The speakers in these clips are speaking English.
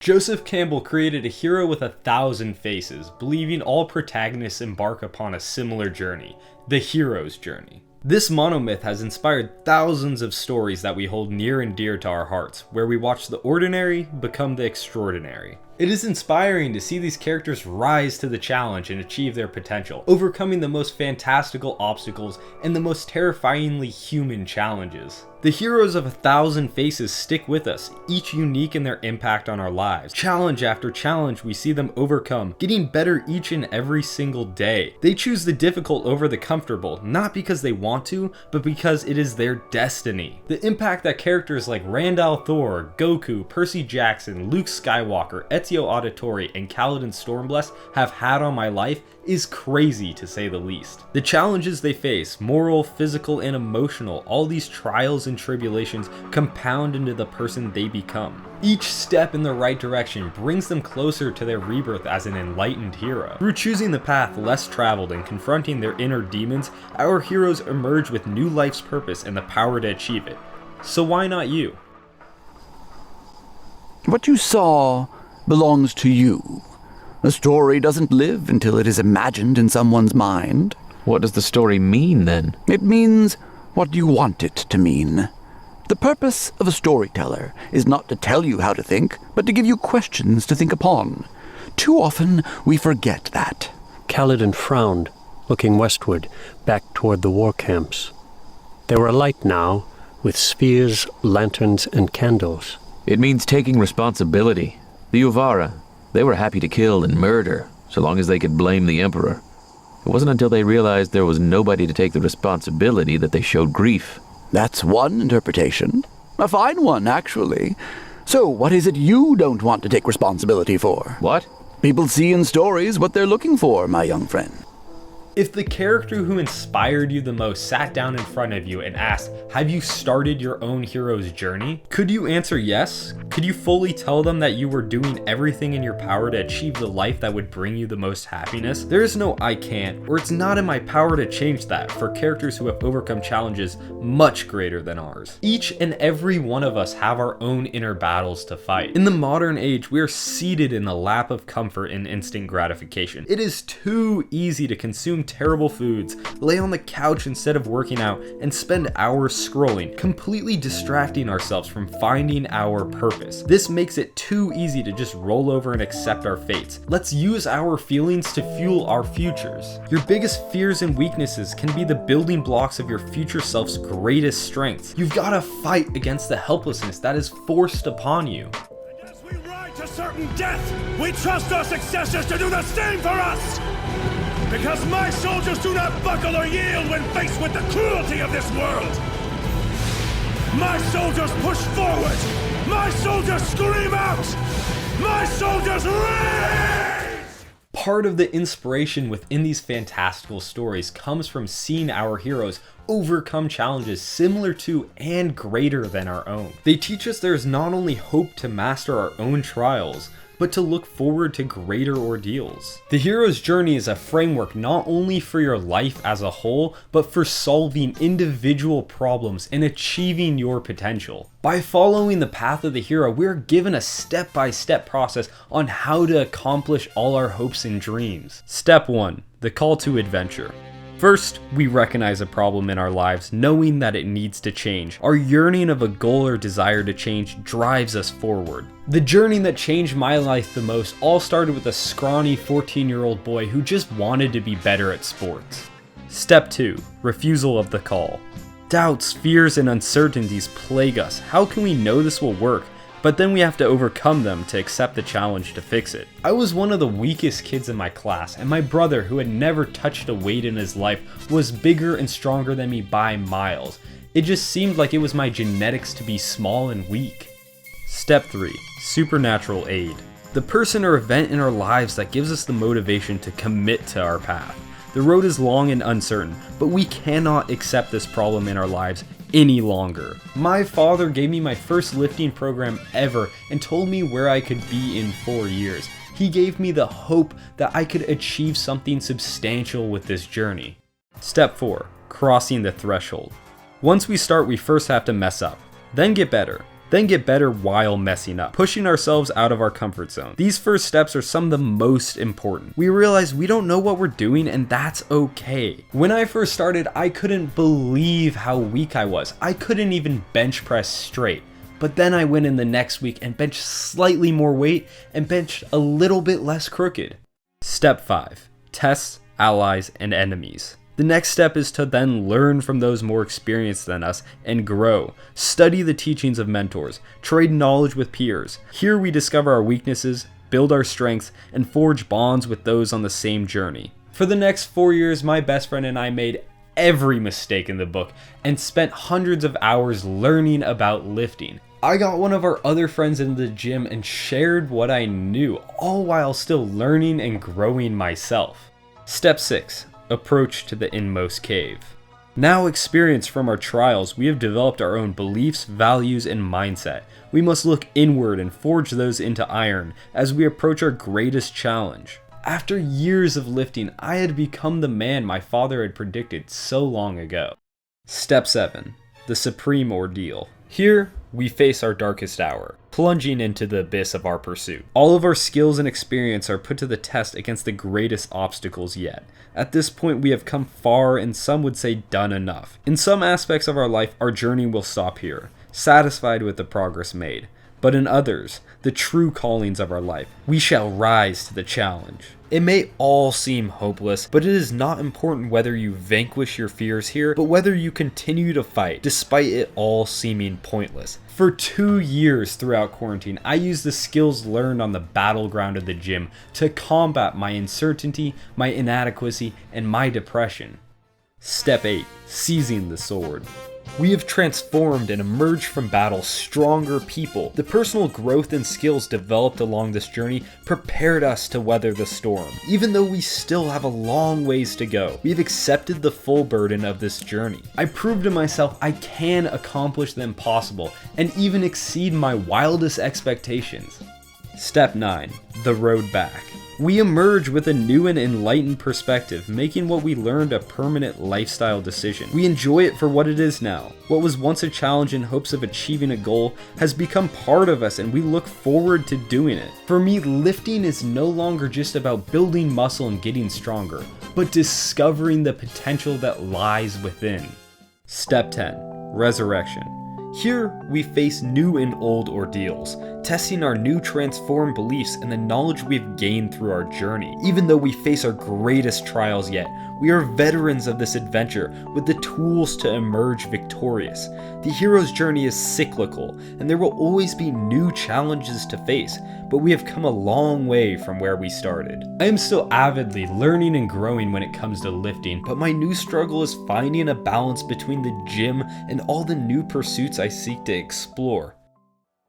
Joseph Campbell created a hero with 1,000 faces, believing all protagonists embark upon a similar journey, the hero's journey. This monomyth has inspired thousands of stories that we hold near and dear to our hearts, where we watch the ordinary become the extraordinary. It is inspiring to see these characters rise to the challenge and achieve their potential, overcoming the most fantastical obstacles and the most terrifyingly human challenges. The heroes of 1,000 faces stick with us, each unique in their impact on our lives. Challenge after challenge we see them overcome, getting better each and every single day. They choose the difficult over the comfortable, not because they want to, but because it is their destiny. The impact that characters like Randall Thor, Goku, Percy Jackson, Luke Skywalker, Ezio Auditore, and Kaladin Stormblessed have had on my life is crazy to say the least. The challenges they face, moral, physical, and emotional, all these trials and tribulations compound into the person they become. Each step in the right direction brings them closer to their rebirth as an enlightened hero. Through choosing the path less traveled and confronting their inner demons, our heroes emerge with new life's purpose and the power to achieve it. So why not you? What you saw belongs to you. The story doesn't live until it is imagined in someone's mind. What does the story mean, then? It means what you want it to mean. The purpose of a storyteller is not to tell you how to think, but to give you questions to think upon. Too often, we forget that. Kaladin frowned, looking westward, back toward the war camps. They were alight now, with spears, lanterns, and candles. It means taking responsibility. The Uvara, they were happy to kill and murder, so long as they could blame the Emperor. It wasn't until they realized there was nobody to take the responsibility that they showed grief. That's one interpretation. A fine one, actually. So what is it you don't want to take responsibility for? What? People see in stories what they're looking for, my young friend. If the character who inspired you the most sat down in front of you and asked, have you started your own hero's journey? Could you answer yes? Could you fully tell them that you were doing everything in your power to achieve the life that would bring you the most happiness? There is no I can't, or it's not in my power to change that for characters who have overcome challenges much greater than ours. Each and every one of us have our own inner battles to fight. In the modern age, we are seated in the lap of comfort and instant gratification. It is too easy to consume terrible foods, lay on the couch instead of working out, and spend hours scrolling, completely distracting ourselves from finding our purpose. This makes it too easy to just roll over and accept our fates. Let's use our feelings to fuel our futures. Your biggest fears and weaknesses can be the building blocks of your future self's greatest strengths. You've got to fight against the helplessness that is forced upon you. As we ride to certain death, we trust our successors to do the same for us! Because my soldiers do not buckle or yield when faced with the cruelty of this world! My soldiers push forward! My soldiers scream out! My soldiers raise! Part of the inspiration within these fantastical stories comes from seeing our heroes overcome challenges similar to and greater than our own. They teach us there is not only hope to master our own trials, but to look forward to greater ordeals. The hero's journey is a framework not only for your life as a whole, but for solving individual problems and achieving your potential. By following the path of the hero, we are given a step-by-step process on how to accomplish all our hopes and dreams. Step 1. The call to adventure. First, we recognize a problem in our lives, knowing that it needs to change. Our yearning of a goal or desire to change drives us forward. The journey that changed my life the most all started with a scrawny 14-year-old boy who just wanted to be better at sports. Step 2. Refusal of the call. Doubts, fears, and uncertainties plague us. How can we know this will work? But then we have to overcome them to accept the challenge to fix it. I was one of the weakest kids in my class, and my brother, who had never touched a weight in his life, was bigger and stronger than me by miles. It just seemed like it was my genetics to be small and weak. Step 3. Supernatural aid. The person or event in our lives that gives us the motivation to commit to our path. The road is long and uncertain, but we cannot accept this problem in our lives any longer. My father gave me my first lifting program ever and told me where I could be in 4 years. He gave me the hope that I could achieve something substantial with this journey. Step 4. Crossing the threshold. Once we start, we first have to mess up, then get better, then get better while messing up, pushing ourselves out of our comfort zone. These first steps are some of the most important. We realize we don't know what we're doing, and that's okay. When I first started, I couldn't believe how weak I was. I couldn't even bench press straight. But then I went in the next week and benched slightly more weight and benched a little bit less crooked. Step 5. Tests, allies, and enemies. The next step is to then learn from those more experienced than us and grow. Study the teachings of mentors. Trade knowledge with peers. Here we discover our weaknesses, build our strengths, and forge bonds with those on the same journey. For the next 4 years, my best friend and I made every mistake in the book and spent hundreds of hours learning about lifting. I got one of our other friends in the gym and shared what I knew, all while still learning and growing myself. Step 6. Approach to the inmost cave. Now experienced from our trials, we have developed our own beliefs, values, and mindset. We must look inward and forge those into iron as we approach our greatest challenge. After years of lifting, I had become the man my father had predicted so long ago. Step 7. The supreme ordeal. Here, we face our darkest hour, plunging into the abyss of our pursuit. All of our skills and experience are put to the test against the greatest obstacles yet. At this point, we have come far, and some would say done enough. In some aspects of our life, our journey will stop here, satisfied with the progress made. But in others, the true callings of our life, we shall rise to the challenge. It may all seem hopeless, but it is not important whether you vanquish your fears here, but whether you continue to fight, despite it all seeming pointless. For 2 years throughout quarantine, I used the skills learned on the battleground of the gym to combat my uncertainty, my inadequacy, and my depression. Step 8. Seizing the sword. We have transformed and emerged from battle stronger people. The personal growth and skills developed along this journey prepared us to weather the storm. Even though we still have a long ways to go, we have accepted the full burden of this journey. I proved to myself I can accomplish the impossible and even exceed my wildest expectations. Step 9. The road back. We emerge with a new and enlightened perspective, making what we learned a permanent lifestyle decision. We enjoy it for what it is now. What was once a challenge in hopes of achieving a goal has become part of us, and we look forward to doing it. For me, lifting is no longer just about building muscle and getting stronger, but discovering the potential that lies within. Step 10. Resurrection. Here, we face new and old ordeals, testing our new transformed beliefs and the knowledge we've gained through our journey. Even though we face our greatest trials yet, we are veterans of this adventure with the tools to emerge victorious. The hero's journey is cyclical, and there will always be new challenges to face, but we have come a long way from where we started. I am still avidly learning and growing when it comes to lifting, but my new struggle is finding a balance between the gym and all the new pursuits I seek to explore.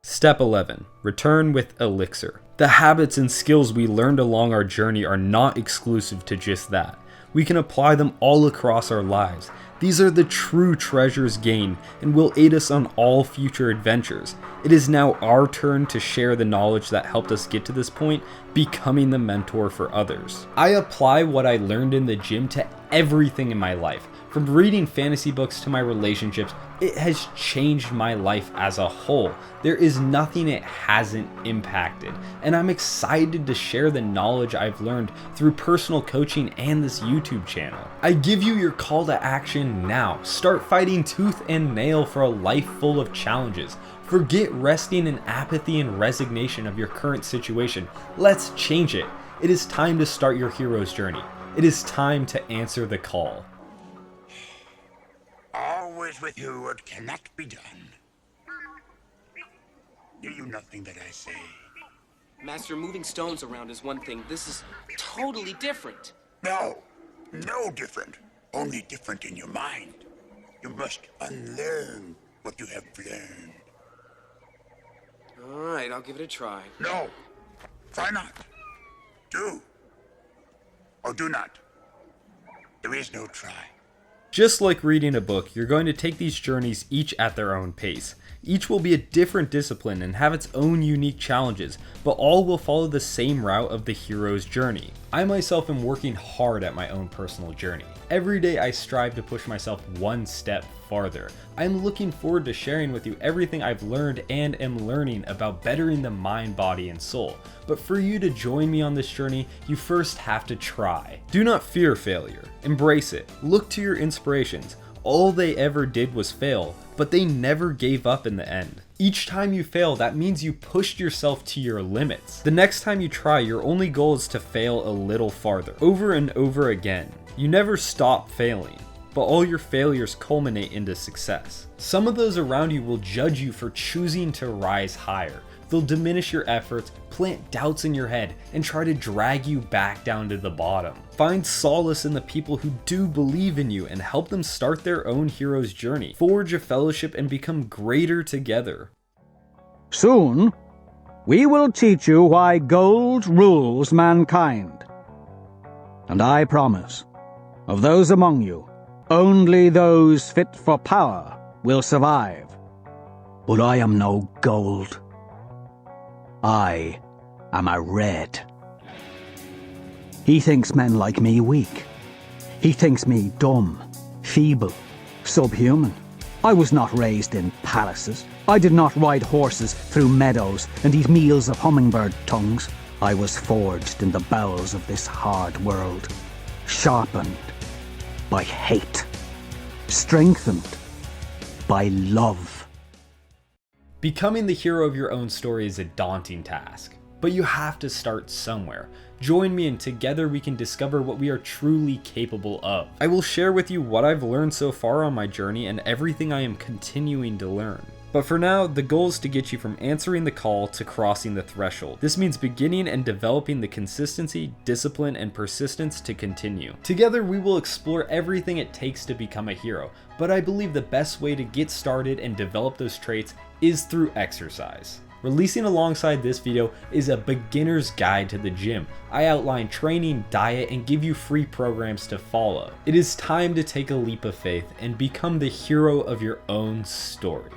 Step 11. Return with Elixir. The habits and skills we learned along our journey are not exclusive to just that. We can apply them all across our lives. These are the true treasures gained and will aid us on all future adventures. It is now our turn to share the knowledge that helped us get to this point, becoming the mentor for others. I apply what I learned in the gym to everything in my life. From reading fantasy books to my relationships, it has changed my life as a whole. There is nothing it hasn't impacted, and I'm excited to share the knowledge I've learned through personal coaching and this YouTube channel. I give you your call to action now. Start fighting tooth and nail for a life full of challenges. Forget resting in apathy and resignation of your current situation. Let's change it. It is time to start your hero's journey. It is time to answer the call. Always with you what cannot be done. Do you nothing that I say? Master, moving stones around is one thing. This is totally different. No different. Only different in your mind. You must unlearn what you have learned. All right, I'll give it a try. No, try not. Do or do not. There is no try. Just like reading a book, you're going to take these journeys each at their own pace. Each will be a different discipline and have its own unique challenges, but all will follow the same route of the hero's journey. I myself am working hard at my own personal journey. Every day I strive to push myself one step farther. I'm looking forward to sharing with you everything I've learned and am learning about bettering the mind, body, and soul. But for you to join me on this journey, you first have to try. Do not fear failure. Embrace it. Look to your inspirations. All they ever did was fail, but they never gave up in the end. Each time you fail, that means you pushed yourself to your limits. The next time you try, your only goal is to fail a little farther, over and over again. You never stop failing, but all your failures culminate into success. Some of those around you will judge you for choosing to rise higher. They'll diminish your efforts, plant doubts in your head, and try to drag you back down to the bottom. Find solace in the people who do believe in you and help them start their own hero's journey. Forge a fellowship and become greater together. Soon, we will teach you why gold rules mankind. And I promise, of those among you, only those fit for power will survive. But I am no gold. I am a red. He thinks men like me weak. He thinks me dumb, feeble, subhuman. I was not raised in palaces. I did not ride horses through meadows and eat meals of hummingbird tongues. I was forged in the bowels of this hard world, sharpened by hate, strengthened by love. Becoming the hero of your own story is a daunting task, but you have to start somewhere. Join me and together we can discover what we are truly capable of. I will share with you what I've learned so far on my journey and everything I am continuing to learn. But for now, the goal is to get you from answering the call to crossing the threshold. This means beginning and developing the consistency, discipline, and persistence to continue. Together, we will explore everything it takes to become a hero, but I believe the best way to get started and develop those traits is through exercise. Releasing alongside this video is a beginner's guide to the gym. I outline training, diet, and give you free programs to follow. It is time to take a leap of faith and become the hero of your own story.